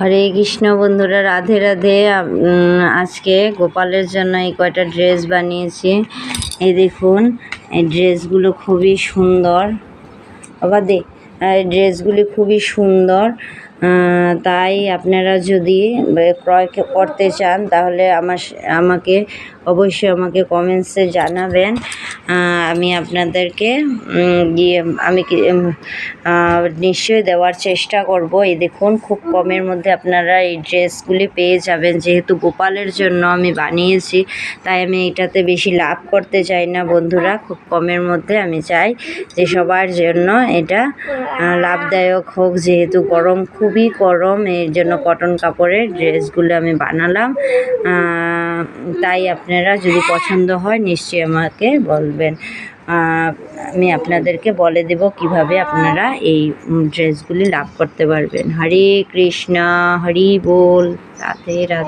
হরে কৃষ্ণ বন্ধুরা, রাধে রাধে। আজকে গোপালের জন্য এই কয়টা ড্রেস বানিয়েছি। এই দেখুন, এই ড্রেসগুলো খুবই সুন্দর। আবার এই ড্রেসগুলি খুবই সুন্দর। তাই আপনারা যদি ক্রয় করতে চান তাহলে আমাকে অবশ্যই কমেন্টসে জানাবেন। আমি আপনাদেরকে আমি নিশ্চয়ই দেওয়ার চেষ্টা করব। এই দেখুন, খুব কমের মধ্যে আপনারা এই ড্রেসগুলি পেয়ে যাবেন। যেহেতু গোপালের জন্য আমি বানিয়েছি, তাই আমি এটাতে বেশি লাভ করতে চাই না বন্ধুরা। খুব কমের মধ্যে আমি চাই যে সবার জন্য এটা লাভদায়ক হোক। যেহেতু খুবই গরম, এর জন্য কটন কাপড়ের ড্রেসগুলো আমি বানালাম। তাই আপনারা যদি পছন্দ হয় নিশ্চয়ই আমাকে বলবেন। আমি আপনাদেরকে বলে দেব কিভাবে আপনারা এই ড্রেসগুলি লাভ করতে পারবেন। হরে কৃষ্ণ, হরি বল, রাধে রাধে।